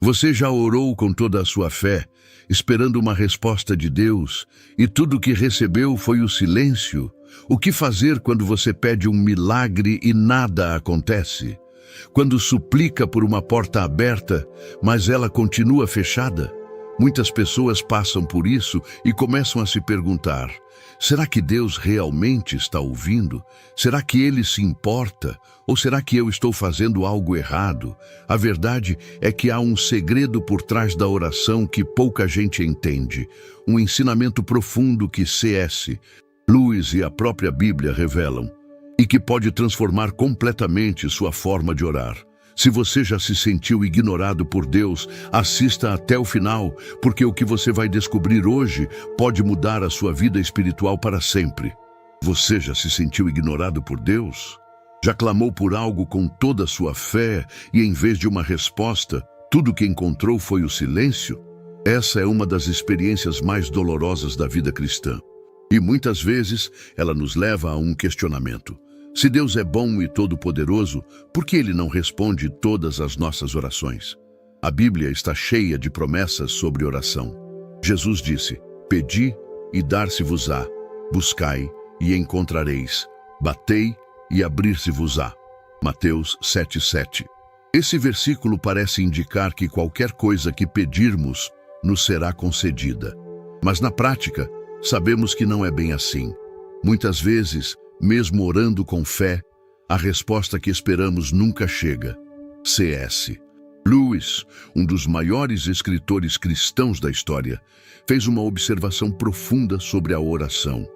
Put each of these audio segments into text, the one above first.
Você já orou com toda a sua fé, esperando uma resposta de Deus, e tudo o que recebeu foi o silêncio? O que fazer quando você pede um milagre e nada acontece? Quando suplica por uma porta aberta, mas ela continua fechada? Muitas pessoas passam por isso e começam a se perguntar: será que Deus realmente está ouvindo? Será que Ele se importa? Ou será que eu estou fazendo algo errado? A verdade é que há um segredo por trás da oração que pouca gente entende. Um ensinamento profundo que C.S. Lewis e a própria Bíblia revelam, e que pode transformar completamente sua forma de orar. Se você já se sentiu ignorado por Deus, assista até o final, porque o que você vai descobrir hoje pode mudar a sua vida espiritual para sempre. Você já se sentiu ignorado por Deus? Já clamou por algo com toda a sua fé e, em vez de uma resposta, tudo que encontrou foi o silêncio? Essa é uma das experiências mais dolorosas da vida cristã. E muitas vezes ela nos leva a um questionamento. Se Deus é bom e todo-poderoso, por que Ele não responde todas as nossas orações? A Bíblia está cheia de promessas sobre oração. Jesus disse: pedi e dar-se-vos-á, buscai e encontrareis, batei e abrir-se-vos-á. Mateus 7,7. Esse versículo parece indicar que qualquer coisa que pedirmos nos será concedida. Mas na prática, sabemos que não é bem assim. Muitas vezes, mesmo orando com fé, a resposta que esperamos nunca chega. C.S. Lewis, um dos maiores escritores cristãos da história, fez uma observação profunda sobre a oração.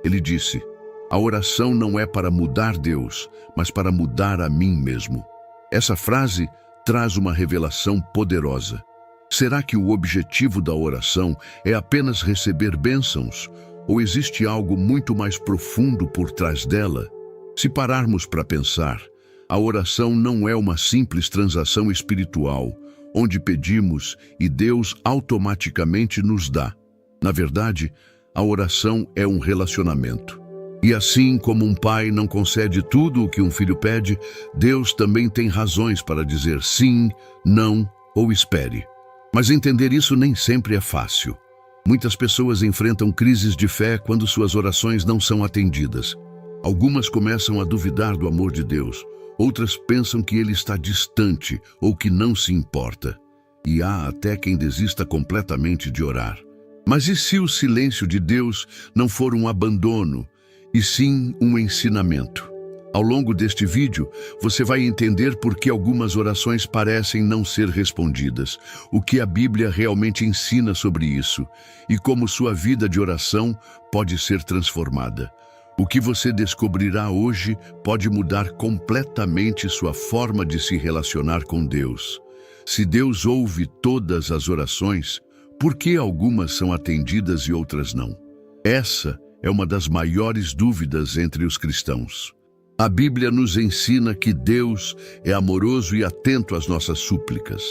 Ele disse: a oração não é para mudar Deus, mas para mudar a mim mesmo. Essa frase traz uma revelação poderosa. Será que o objetivo da oração é apenas receber bênçãos? Ou existe algo muito mais profundo por trás dela? Se pararmos para pensar, a oração não é uma simples transação espiritual, onde pedimos e Deus automaticamente nos dá. Na verdade, a oração é um relacionamento. E assim como um pai não concede tudo o que um filho pede, Deus também tem razões para dizer sim, não ou espere. Mas entender isso nem sempre é fácil. Muitas pessoas enfrentam crises de fé quando suas orações não são atendidas. Algumas começam a duvidar do amor de Deus, outras pensam que Ele está distante ou que não se importa. E há até quem desista completamente de orar. Mas e se o silêncio de Deus não for um abandono, e sim um ensinamento? Ao longo deste vídeo, você vai entender por que algumas orações parecem não ser respondidas, o que a Bíblia realmente ensina sobre isso, e como sua vida de oração pode ser transformada. O que você descobrirá hoje pode mudar completamente sua forma de se relacionar com Deus. Se Deus ouve todas as orações, por que algumas são atendidas e outras não? Essa é uma das maiores dúvidas entre os cristãos. A Bíblia nos ensina que Deus é amoroso e atento às nossas súplicas.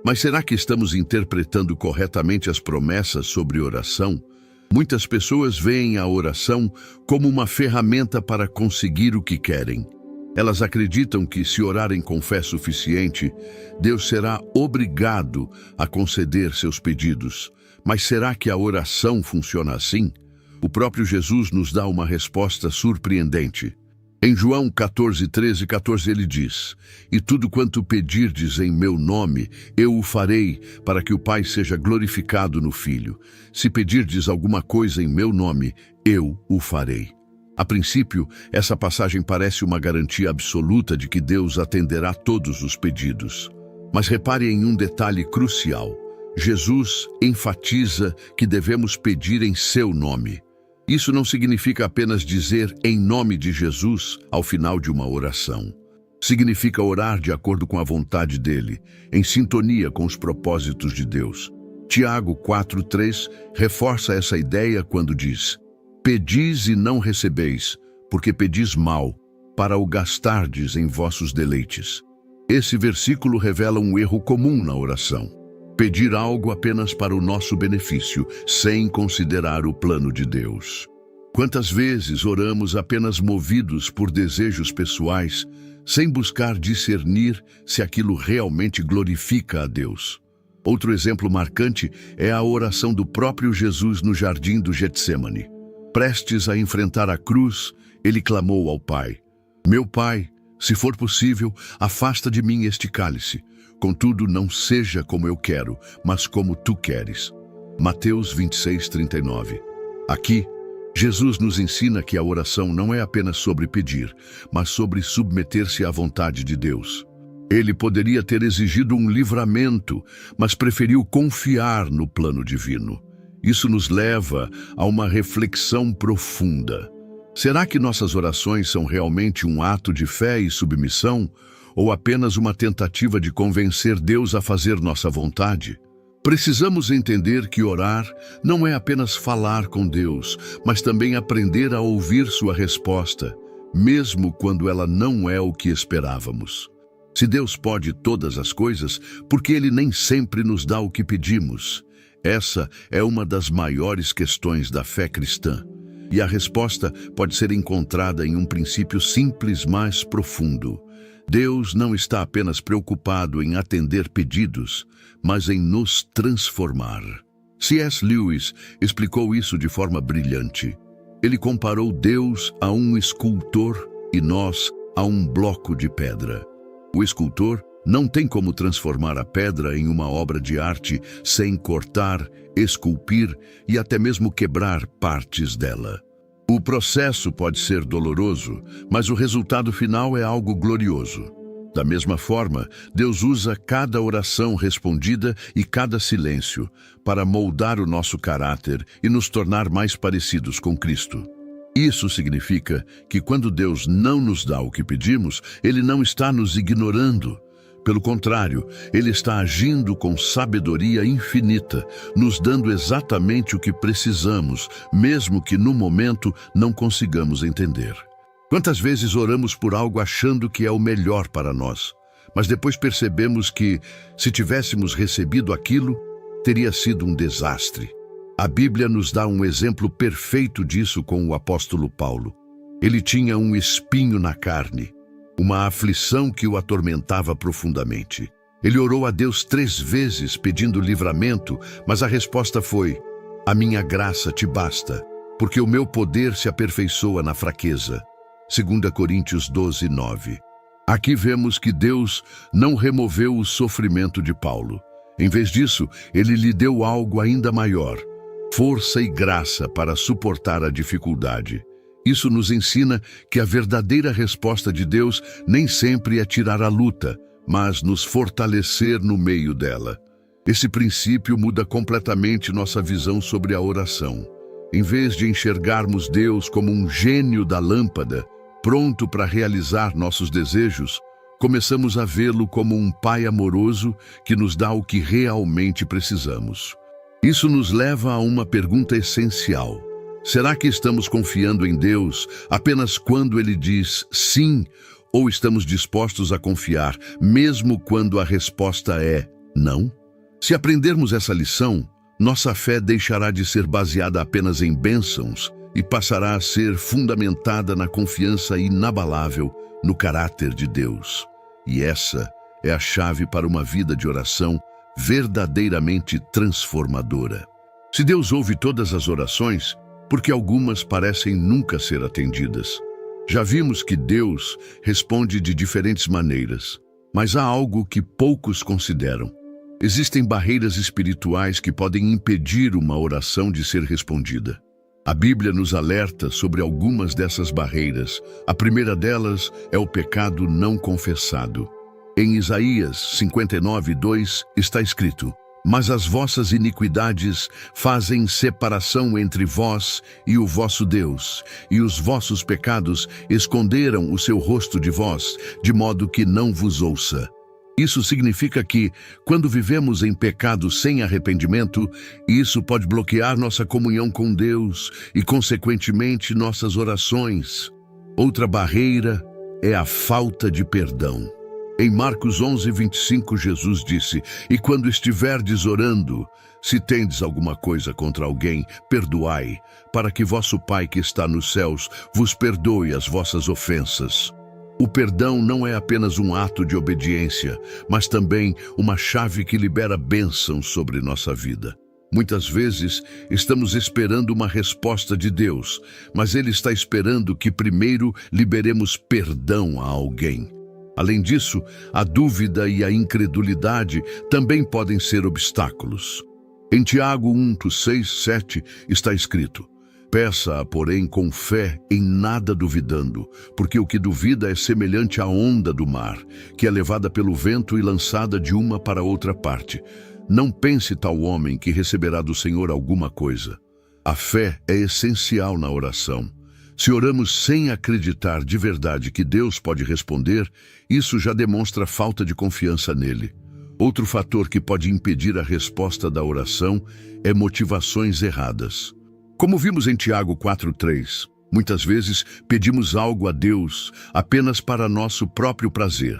Mas será que estamos interpretando corretamente as promessas sobre oração? Muitas pessoas veem a oração como uma ferramenta para conseguir o que querem. Elas acreditam que, se orarem com fé suficiente, Deus será obrigado a conceder seus pedidos. Mas será que a oração funciona assim? O próprio Jesus nos dá uma resposta surpreendente. Em João 14:13-14 ele diz: e tudo quanto pedirdes em meu nome, eu o farei, para que o Pai seja glorificado no Filho. Se pedirdes alguma coisa em meu nome, eu o farei. A princípio, essa passagem parece uma garantia absoluta de que Deus atenderá todos os pedidos. Mas repare em um detalhe crucial. Jesus enfatiza que devemos pedir em seu nome. Isso não significa apenas dizer em nome de Jesus ao final de uma oração. Significa orar de acordo com a vontade dele, em sintonia com os propósitos de Deus. Tiago 4:3 reforça essa ideia quando diz: pedis e não recebeis, porque pedis mal, para o gastardes em vossos deleites. Esse versículo revela um erro comum na oração. Pedir algo apenas para o nosso benefício, sem considerar o plano de Deus. Quantas vezes oramos apenas movidos por desejos pessoais, sem buscar discernir se aquilo realmente glorifica a Deus? Outro exemplo marcante é a oração do próprio Jesus no jardim do Getsêmani. Prestes a enfrentar a cruz, ele clamou ao Pai: Meu Pai, se for possível, afasta de mim este cálice. Contudo, não seja como eu quero, mas como tu queres. Mateus 26:39. Aqui, Jesus nos ensina que a oração não é apenas sobre pedir, mas sobre submeter-se à vontade de Deus. Ele poderia ter exigido um livramento, mas preferiu confiar no plano divino. Isso nos leva a uma reflexão profunda. Será que nossas orações são realmente um ato de fé e submissão, ou apenas uma tentativa de convencer Deus a fazer nossa vontade? Precisamos entender que orar não é apenas falar com Deus, mas também aprender a ouvir sua resposta, mesmo quando ela não é o que esperávamos. Se Deus pode todas as coisas, por que Ele nem sempre nos dá o que pedimos? Essa é uma das maiores questões da fé cristã. E a resposta pode ser encontrada em um princípio simples, mas profundo. Deus não está apenas preocupado em atender pedidos, mas em nos transformar. C.S. Lewis explicou isso de forma brilhante. Ele comparou Deus a um escultor e nós a um bloco de pedra. O escultor não tem como transformar a pedra em uma obra de arte sem cortar, esculpir e até mesmo quebrar partes dela. O processo pode ser doloroso, mas o resultado final é algo glorioso. Da mesma forma, Deus usa cada oração respondida e cada silêncio para moldar o nosso caráter e nos tornar mais parecidos com Cristo. Isso significa que quando Deus não nos dá o que pedimos, Ele não está nos ignorando. Pelo contrário, Ele está agindo com sabedoria infinita, nos dando exatamente o que precisamos, mesmo que no momento não consigamos entender. Quantas vezes oramos por algo achando que é o melhor para nós, mas depois percebemos que, se tivéssemos recebido aquilo, teria sido um desastre. A Bíblia nos dá um exemplo perfeito disso com o apóstolo Paulo. Ele tinha um espinho na carne, uma aflição que o atormentava profundamente. Ele orou a Deus 3 vezes pedindo livramento, mas a resposta foi: a minha graça te basta, porque o meu poder se aperfeiçoa na fraqueza. 2 Coríntios 12:9. Aqui vemos que Deus não removeu o sofrimento de Paulo. Em vez disso, ele lhe deu algo ainda maior: força e graça para suportar a dificuldade. Isso nos ensina que a verdadeira resposta de Deus nem sempre é tirar a luta, mas nos fortalecer no meio dela. Esse princípio muda completamente nossa visão sobre a oração. Em vez de enxergarmos Deus como um gênio da lâmpada, pronto para realizar nossos desejos, começamos a vê-lo como um pai amoroso que nos dá o que realmente precisamos. Isso nos leva a uma pergunta essencial. Será que estamos confiando em Deus apenas quando Ele diz sim, ou estamos dispostos a confiar, mesmo quando a resposta é não? Se aprendermos essa lição, nossa fé deixará de ser baseada apenas em bênçãos e passará a ser fundamentada na confiança inabalável no caráter de Deus. E essa é a chave para uma vida de oração verdadeiramente transformadora. Se Deus ouve todas as orações, porque algumas parecem nunca ser atendidas. Já vimos que Deus responde de diferentes maneiras, mas há algo que poucos consideram. Existem barreiras espirituais que podem impedir uma oração de ser respondida. A Bíblia nos alerta sobre algumas dessas barreiras. A primeira delas é o pecado não confessado. Em Isaías 59:2 está escrito: mas as vossas iniquidades fazem separação entre vós e o vosso Deus, e os vossos pecados esconderam o seu rosto de vós, de modo que não vos ouça. Isso significa que, quando vivemos em pecado sem arrependimento, isso pode bloquear nossa comunhão com Deus e, consequentemente, nossas orações. Outra barreira é a falta de perdão. Em Marcos 11:25, Jesus disse: e quando estiverdes orando, se tendes alguma coisa contra alguém, perdoai, para que vosso Pai que está nos céus vos perdoe as vossas ofensas. O perdão não é apenas um ato de obediência, mas também uma chave que libera bênçãos sobre nossa vida. Muitas vezes estamos esperando uma resposta de Deus, mas Ele está esperando que primeiro liberemos perdão a alguém. Além disso, a dúvida e a incredulidade também podem ser obstáculos. Em Tiago 1:6-7 está escrito: peça, porém, com fé, em nada duvidando, porque o que duvida é semelhante à onda do mar, que é levada pelo vento e lançada de uma para outra parte. Não pense tal homem que receberá do Senhor alguma coisa. A fé é essencial na oração. Se oramos sem acreditar de verdade que Deus pode responder, isso já demonstra falta de confiança nele. Outro fator que pode impedir a resposta da oração é motivações erradas. Como vimos em Tiago 4:3, muitas vezes pedimos algo a Deus apenas para nosso próprio prazer,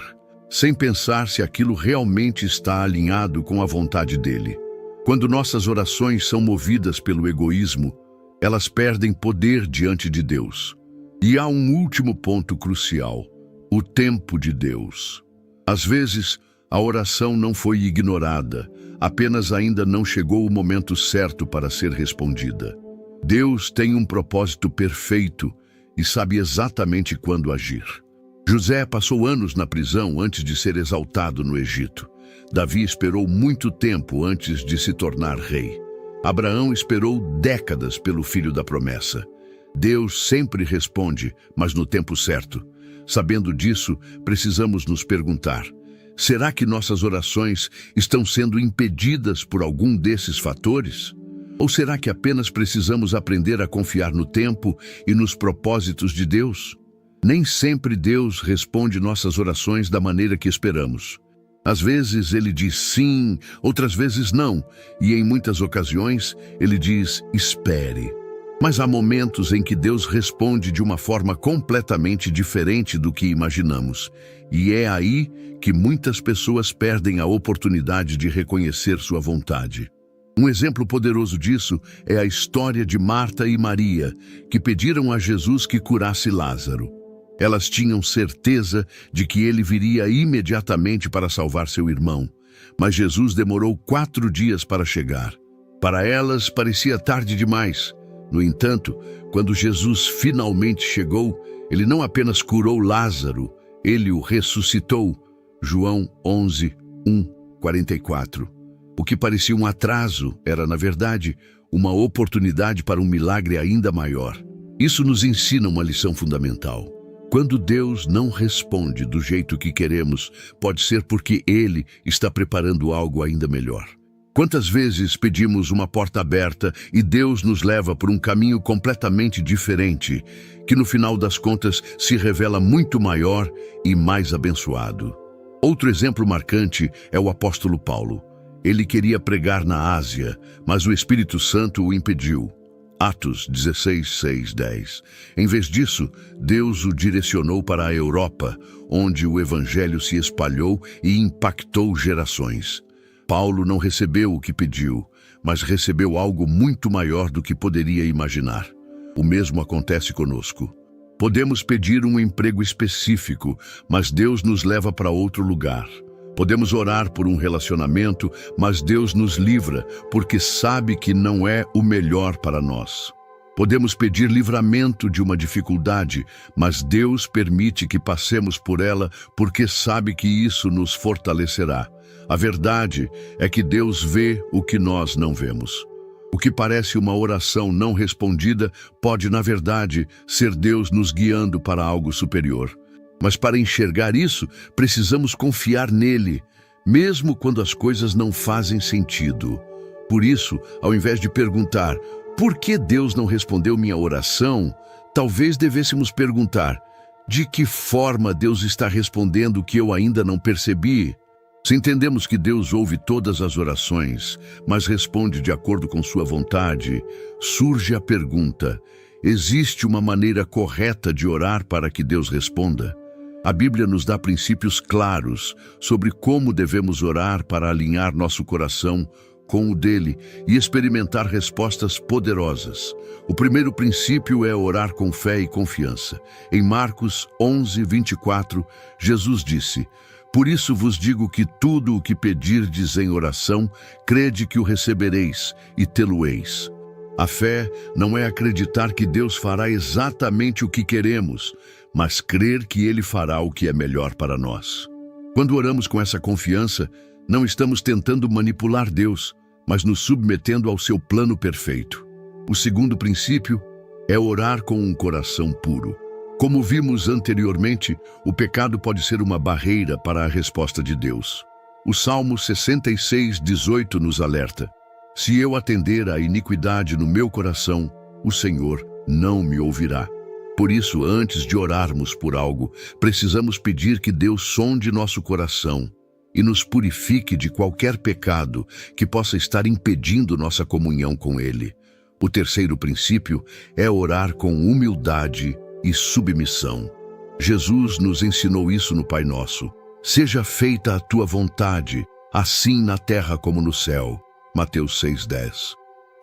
sem pensar se aquilo realmente está alinhado com a vontade dele. Quando nossas orações são movidas pelo egoísmo, elas perdem poder diante de Deus. E há um último ponto crucial: o tempo de Deus. Às vezes, a oração não foi ignorada, apenas ainda não chegou o momento certo para ser respondida. Deus tem um propósito perfeito e sabe exatamente quando agir. José passou anos na prisão antes de ser exaltado no Egito. Davi esperou muito tempo antes de se tornar rei. Abraão esperou décadas pelo filho da promessa. Deus sempre responde, mas no tempo certo. Sabendo disso, precisamos nos perguntar: será que nossas orações estão sendo impedidas por algum desses fatores? Ou será que apenas precisamos aprender a confiar no tempo e nos propósitos de Deus? Nem sempre Deus responde nossas orações da maneira que esperamos. Às vezes Ele diz sim, outras vezes não, e em muitas ocasiões Ele diz espere. Mas há momentos em que Deus responde de uma forma completamente diferente do que imaginamos. E é aí que muitas pessoas perdem a oportunidade de reconhecer sua vontade. Um exemplo poderoso disso é a história de Marta e Maria, que pediram a Jesus que curasse Lázaro. Elas tinham certeza de que ele viria imediatamente para salvar seu irmão, mas Jesus demorou 4 dias para chegar. Para elas parecia tarde demais. No entanto, quando Jesus finalmente chegou, ele não apenas curou Lázaro, ele o ressuscitou. João 11:44. O que parecia um atraso era, na verdade, uma oportunidade para um milagre ainda maior. Isso nos ensina uma lição fundamental. Quando Deus não responde do jeito que queremos, pode ser porque Ele está preparando algo ainda melhor. Quantas vezes pedimos uma porta aberta e Deus nos leva por um caminho completamente diferente, que no final das contas se revela muito maior e mais abençoado? Outro exemplo marcante é o apóstolo Paulo. Ele queria pregar na Ásia, mas o Espírito Santo o impediu. Atos 16:6-10. Em vez disso, Deus o direcionou para a Europa, onde o Evangelho se espalhou e impactou gerações. Paulo não recebeu o que pediu, mas recebeu algo muito maior do que poderia imaginar. O mesmo acontece conosco. Podemos pedir um emprego específico, mas Deus nos leva para outro lugar. Podemos orar por um relacionamento, mas Deus nos livra, porque sabe que não é o melhor para nós. Podemos pedir livramento de uma dificuldade, mas Deus permite que passemos por ela, porque sabe que isso nos fortalecerá. A verdade é que Deus vê o que nós não vemos. O que parece uma oração não respondida pode, na verdade, ser Deus nos guiando para algo superior. Mas para enxergar isso, precisamos confiar nele, mesmo quando as coisas não fazem sentido. Por isso, ao invés de perguntar, por que Deus não respondeu minha oração? Talvez devêssemos perguntar, de que forma Deus está respondendo o que eu ainda não percebi? Se entendemos que Deus ouve todas as orações, mas responde de acordo com sua vontade, surge a pergunta, existe uma maneira correta de orar para que Deus responda? A Bíblia nos dá princípios claros sobre como devemos orar para alinhar nosso coração com o dele e experimentar respostas poderosas. O primeiro princípio é orar com fé e confiança. Em Marcos 11:24, Jesus disse: "Por isso vos digo que tudo o que pedirdes em oração, crede que o recebereis e tê-lo-eis." A fé não é acreditar que Deus fará exatamente o que queremos, mas crer que Ele fará o que é melhor para nós. Quando oramos com essa confiança, não estamos tentando manipular Deus, mas nos submetendo ao seu plano perfeito. O segundo princípio é orar com um coração puro. Como vimos anteriormente, o pecado pode ser uma barreira para a resposta de Deus. O Salmo 66:18 nos alerta: "Se eu atender à iniquidade no meu coração, o Senhor não me ouvirá." Por isso, antes de orarmos por algo, precisamos pedir que Deus sonde nosso coração e nos purifique de qualquer pecado que possa estar impedindo nossa comunhão com Ele. O terceiro princípio é orar com humildade e submissão. Jesus nos ensinou isso no Pai Nosso. "Seja feita a tua vontade, assim na terra como no céu." Mateus 6:10.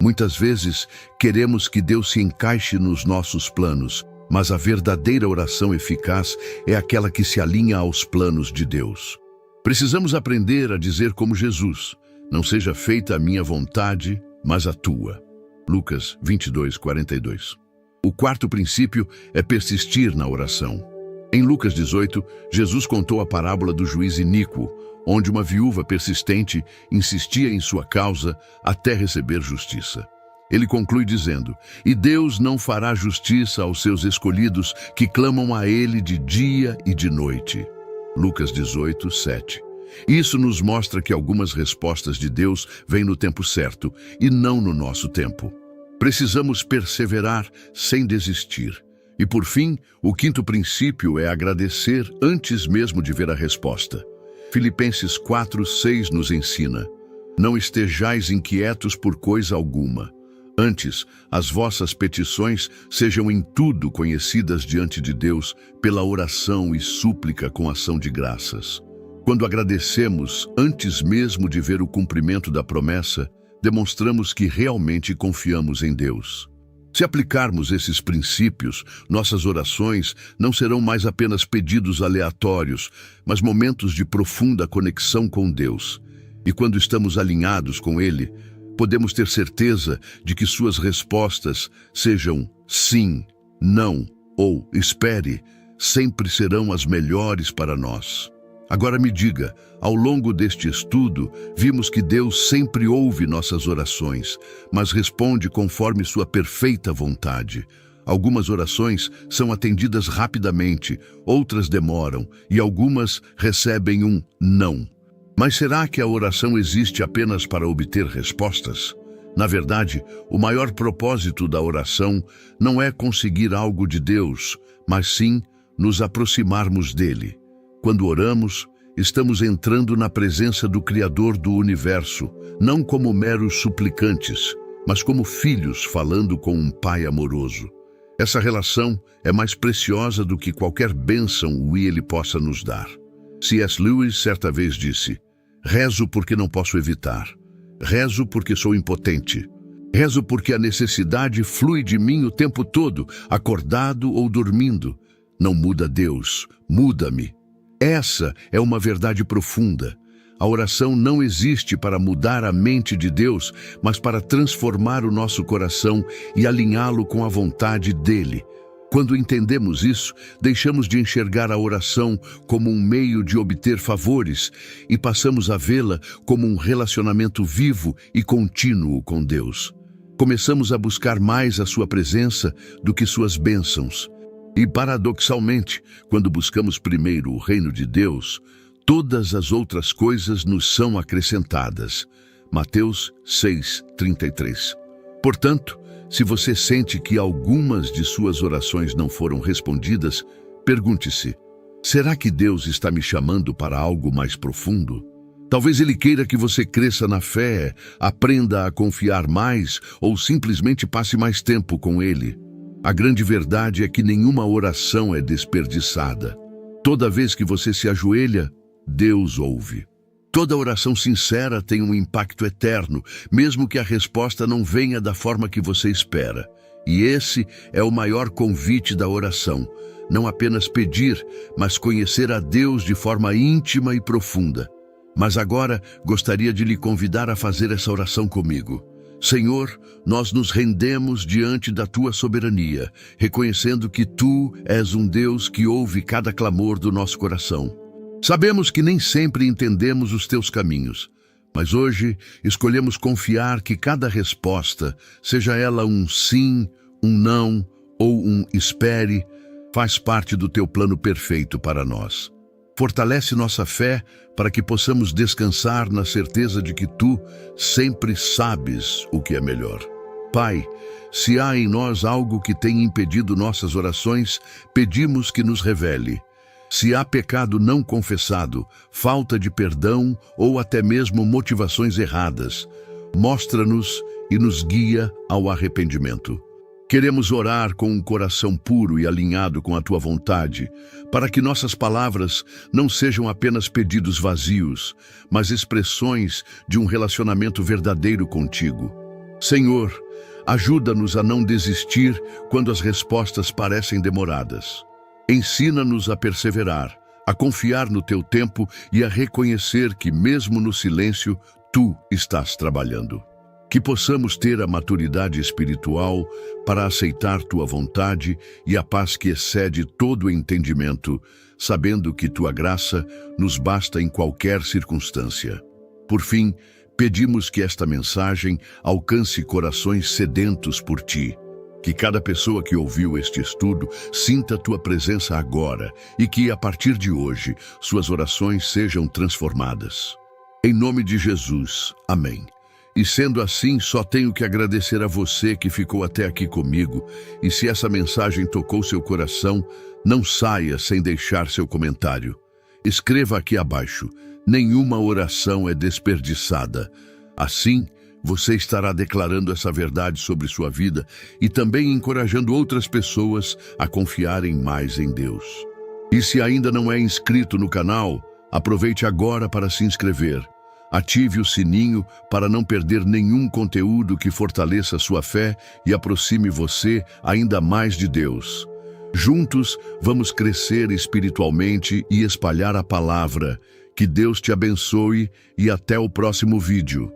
Muitas vezes queremos que Deus se encaixe nos nossos planos, mas a verdadeira oração eficaz é aquela que se alinha aos planos de Deus. Precisamos aprender a dizer como Jesus: "Não seja feita a minha vontade, mas a tua." Lucas 22:42. O quarto princípio é persistir na oração. Em Lucas 18, Jesus contou a parábola do juiz iníquo, onde uma viúva persistente insistia em sua causa até receber justiça. Ele conclui dizendo: "E Deus não fará justiça aos seus escolhidos que clamam a Ele de dia e de noite." Lucas 18:7. Isso nos mostra que algumas respostas de Deus vêm no tempo certo e não no nosso tempo. Precisamos perseverar sem desistir. E por fim, o quinto princípio é agradecer antes mesmo de ver a resposta. Filipenses 4:6 nos ensina: "Não estejais inquietos por coisa alguma. Antes, as vossas petições sejam em tudo conhecidas diante de Deus pela oração e súplica com ação de graças." Quando agradecemos antes mesmo de ver o cumprimento da promessa, demonstramos que realmente confiamos em Deus. Se aplicarmos esses princípios, nossas orações não serão mais apenas pedidos aleatórios, mas momentos de profunda conexão com Deus. E quando estamos alinhados com Ele, podemos ter certeza de que suas respostas, sejam sim, não ou espere, sempre serão as melhores para nós. Agora me diga, ao longo deste estudo, vimos que Deus sempre ouve nossas orações, mas responde conforme sua perfeita vontade. Algumas orações são atendidas rapidamente, outras demoram e algumas recebem um não. Mas será que a oração existe apenas para obter respostas? Na verdade, o maior propósito da oração não é conseguir algo de Deus, mas sim nos aproximarmos dele. Quando oramos, estamos entrando na presença do Criador do Universo, não como meros suplicantes, mas como filhos falando com um Pai amoroso. Essa relação é mais preciosa do que qualquer bênção que Ele possa nos dar. C.S. Lewis certa vez disse: "Rezo porque não posso evitar. Rezo porque sou impotente. Rezo porque a necessidade flui de mim o tempo todo, acordado ou dormindo. Não muda Deus, muda-me." Essa é uma verdade profunda. A oração não existe para mudar a mente de Deus, mas para transformar o nosso coração e alinhá-lo com a vontade dele. Quando entendemos isso, deixamos de enxergar a oração como um meio de obter favores e passamos a vê-la como um relacionamento vivo e contínuo com Deus. Começamos a buscar mais a sua presença do que suas bênçãos. E, paradoxalmente, quando buscamos primeiro o reino de Deus, todas as outras coisas nos são acrescentadas. Mateus 6:33. Portanto, se você sente que algumas de suas orações não foram respondidas, pergunte-se: será que Deus está me chamando para algo mais profundo? Talvez Ele queira que você cresça na fé, aprenda a confiar mais ou simplesmente passe mais tempo com Ele. A grande verdade é que nenhuma oração é desperdiçada. Toda vez que você se ajoelha, Deus ouve. Toda oração sincera tem um impacto eterno, mesmo que a resposta não venha da forma que você espera. E esse é o maior convite da oração. Não apenas pedir, mas conhecer a Deus de forma íntima e profunda. Mas agora gostaria de lhe convidar a fazer essa oração comigo. Senhor, nós nos rendemos diante da Tua soberania, reconhecendo que Tu és um Deus que ouve cada clamor do nosso coração. Sabemos que nem sempre entendemos os Teus caminhos, mas hoje escolhemos confiar que cada resposta, seja ela um sim, um não ou um espere, faz parte do Teu plano perfeito para nós. Fortalece nossa fé para que possamos descansar na certeza de que Tu sempre sabes o que é melhor. Pai, se há em nós algo que tem impedido nossas orações, pedimos que nos revele. Se há pecado não confessado, falta de perdão ou até mesmo motivações erradas, mostra-nos e nos guia ao arrependimento. Queremos orar com um coração puro e alinhado com a Tua vontade, para que nossas palavras não sejam apenas pedidos vazios, mas expressões de um relacionamento verdadeiro contigo. Senhor, ajuda-nos a não desistir quando as respostas parecem demoradas. Ensina-nos a perseverar, a confiar no Teu tempo e a reconhecer que, mesmo no silêncio, Tu estás trabalhando. Que possamos ter a maturidade espiritual para aceitar Tua vontade e a paz que excede todo o entendimento, sabendo que Tua graça nos basta em qualquer circunstância. Por fim, pedimos que esta mensagem alcance corações sedentos por Ti. Que cada pessoa que ouviu este estudo sinta Tua presença agora e que, a partir de hoje, suas orações sejam transformadas. Em nome de Jesus, amém. E sendo assim, só tenho que agradecer a você que ficou até aqui comigo. E se essa mensagem tocou seu coração, não saia sem deixar seu comentário. Escreva aqui abaixo: nenhuma oração é desperdiçada. Assim, você estará declarando essa verdade sobre sua vida e também encorajando outras pessoas a confiarem mais em Deus. E se ainda não é inscrito no canal, aproveite agora para se inscrever. Ative o sininho para não perder nenhum conteúdo que fortaleça sua fé e aproxime você ainda mais de Deus. Juntos, vamos crescer espiritualmente e espalhar a palavra. Que Deus te abençoe e até o próximo vídeo.